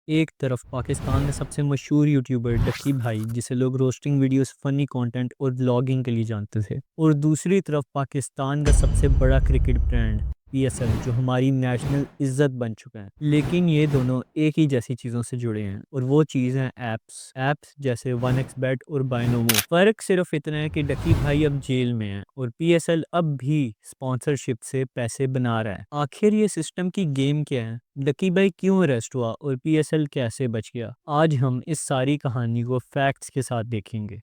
एक तरफ पाकिस्तान में सबसे मशहूर यूट्यूबर डक्की भाई, जिसे लोग रोस्टिंग वीडियोस, फनी कंटेंट और व्लॉगिंग के लिए जानते थे, और दूसरी तरफ पाकिस्तान का सबसे बड़ा क्रिकेट ब्रांड पीएसएल, जो हमारी नेशनल इज्जत बन चुका है। लेकिन ये दोनों एक ही जैसी चीज़ों से जुड़े हैं, और वो चीज़ है ऐप्स जैसे 1xBet और बायनोमो। फ़र्क सिर्फ इतना है कि डकी भाई अब जेल में है और पीएसएल अब भी स्पॉन्सरशिप से पैसे बना रहा है। आखिर ये सिस्टम की गेम क्या है, डकी भाई क्यों अरेस्ट हुआ और पीएसएल कैसे बच गया? आज हम इस सारी कहानी को फैक्ट्स के साथ देखेंगे।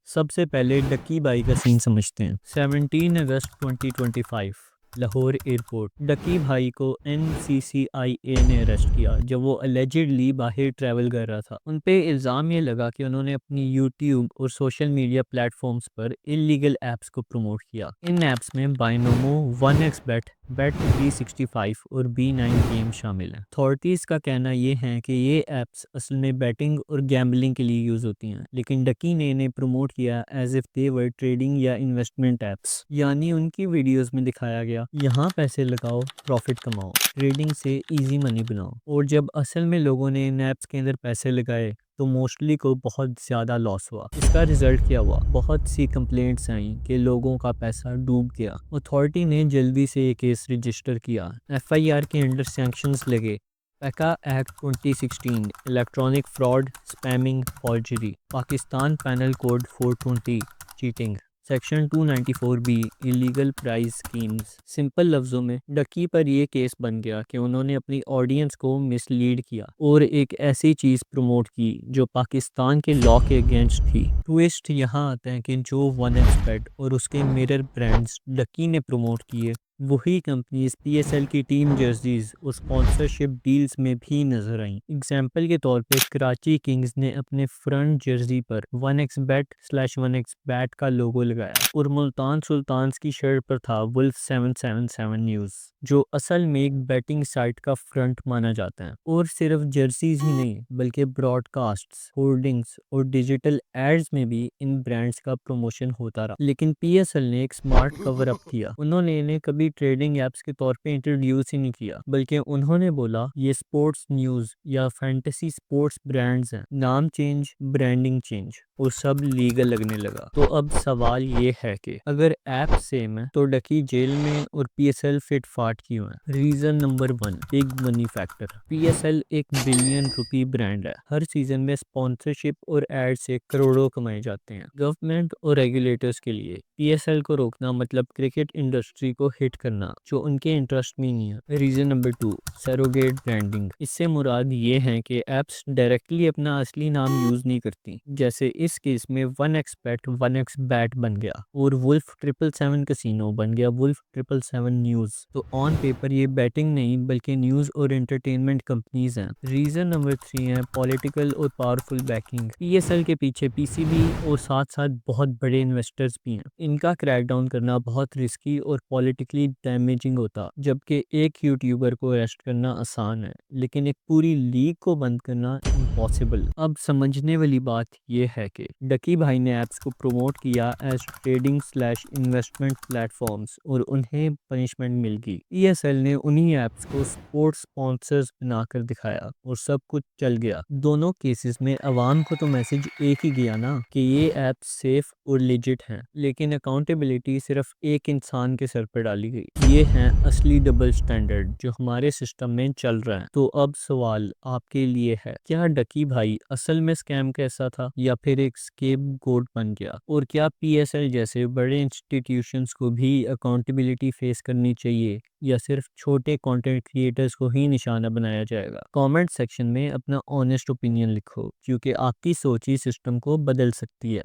सबसे पहले डक्की बाई का सीन समझते हैं। 17 अगस्त 2025 लाहौर एयरपोर्ट। डक्की भाई को एनसीसीआईए ने अरेस्ट किया जब वो अलेजिडली बाहर ट्रैवल कर रहा था। उन पे इल्ज़ाम ये लगा कि उन्होंने अपनी यूट्यूब और सोशल मीडिया प्लेटफॉर्म्स पर इलीगल ऐप्स को प्रमोट किया। इन ऐप्स में बायनोमो, 1xBet, Bet365 और B9 गेम शामिल हैं। अथॉरिटीज़ का कहना ये है कि ये ऐप्स असल में बैटिंग और गैम्बलिंग के लिए यूज़ होती हैं, लेकिन डकी ने इन्हें प्रमोट किया as if they were trading या इन्वेस्टमेंट ऐप्स। यानी उनकी वीडियोस में दिखाया गया, यहाँ पैसे लगाओ, प्रॉफिट कमाओ, ट्रेडिंग से इजी मनी बनाओ। और जब असल में लोगों ने इन ऐप्स के अंदर पैसे लगाए तो मोस्टली को बहुत ज़्यादा लॉस हुआ। इसका रिजल्ट क्या हुआ? बहुत सी कंप्लेंट्स आई कि लोगों का पैसा डूब गया। अथॉरिटी ने जल्दी से ये केस रजिस्टर किया। एफआईआर के अंडर सैंक्शंस लगे। PECA act 2016, electronic fraud, spamming, forgery. Pakistan panel code 420, cheating. Section 294B, illegal price schemes. Simple लफ्ज़ों में डकी पर यह केस बन गया कि उन्होंने अपनी ऑडियंस को मिसलीड किया और एक ऐसी चीज़ प्रमोट की जो पाकिस्तान के लॉ के अगेंस्ट थी। ट्विस्ट यहाँ आता है कि जो 1xBet और उसके मिरर ब्रांड्स डकी ने प्रमोट किए, वही कंपनीज पीएसएल की टीम जर्सीज और स्पॉन्सरशिप डील्स में भी नजर आईं। एग्जाम्पल के तौर पे कराची किंग्स ने अपने फ्रंट जर्सी पर 1xBet/1xBet का लोगो लगाया, और मुल्तान सुल्तान्स की शर्ट पर था वुल्फ 777 न्यूज़, जो असल में एक बैटिंग साइट का फ्रंट माना जाता है। और सिर्फ जर्सीज ही नहीं, बल्कि ब्रॉडकास्ट्स, होर्डिंग्स और डिजिटल एड्स में भी इन ब्रांड्स का प्रमोशन होता रहा। लेकिन पीएसएल ने एक स्मार्ट कवर अप किया। उन्होंने इन्हें कभी ट्रेडिंग ऐप्स के तौर पे इंट्रोड्यूस ही नहीं किया, बल्कि उन्होंने बोला ये स्पोर्ट्स न्यूज़ या फैंटेसी स्पोर्ट्स ब्रांड्स हैं। नाम चेंज, ब्रांडिंग चेंज, और सब लीगल लगने लगा। तो अब सवाल ये है कि अगर ऐप सेम है तो डकी जेल में और पीएसएल फिट फाट क्यों है? Reason number 1, big money factor. PSL एक बिलियन रुपी ब्रांड है। हर सीजन में स्पॉन्सरशिप और एड से करोड़ों कमाए जाते हैं। गवर्नमेंट और रेगुलेटर्स के लिए पीएसएल को रोकना मतलब क्रिकेट इंडस्ट्री को हिट करना, जो उनके इंटरेस्ट में नहीं है। Reason number 2, surrogate branding. इससे मुराद ये है कि ऐप्स डायरेक्टली अपना असली नाम यूज नहीं करती। जैसे इस केस में 1xBet 1xBet बन गया और वुल्फ 777 कसिनो बन गया वुल्फ 777 न्यूज। तो ऑन पेपर ये बैटिंग नहीं बल्कि न्यूज और एंटरटेनमेंट कंपनीज हैं। रीजन नंबर 3 है पॉलिटिकल और पावरफुल बैकिंग। पीएसएल के पीछे पीसीबी और साथ साथ बहुत बड़े इन्वेस्टर्स भी हैं। इनका क्रैकडाउन करना बहुत रिस्की और पॉलिटिकली डैमेजिंग होता। जबकि एक यूट्यूबर को अरेस्ट करना आसान है, लेकिन एक पूरी लीग को बंद करना इम्पॉसिबल। अब समझने वाली बात यह है कि डकी भाई ने ऐप्स को प्रमोट किया as trading slash investment platforms, और उन्हें पनिशमेंट मिल गई। ईएसएल ने उन्हीं ऐप्स को स्पोर्ट्स स्पॉन्सर्स बनाकर दिखाया और सब कुछ चल गया। दोनों केसेस में अवाम को तो मैसेज एक ही गया ना, कि ये ऐप सेफ और लेजिट हैं, लेकिन अकाउंटेबिलिटी सिर्फ एक इंसान के सर पर डाली गई। ये हैं असली डबल स्टैंडर्ड जो हमारे सिस्टम में चल रहा है। तो अब सवाल आपके लिए है, क्या डकी भाई असल में स्कैम कैसा था या फिर एक स्केपगोट बन गया? और क्या पीएसएल जैसे बड़े इंस्टीट्यूशंस को भी अकाउंटेबिलिटी फेस करनी चाहिए, या सिर्फ छोटे कंटेंट क्रिएटर्स को ही निशाना बनाया जाएगा? कमेंट सेक्शन में अपना ऑनेस्ट ओपिनियन लिखो, क्योंकि आपकी सोच ही सिस्टम को बदल सकती है।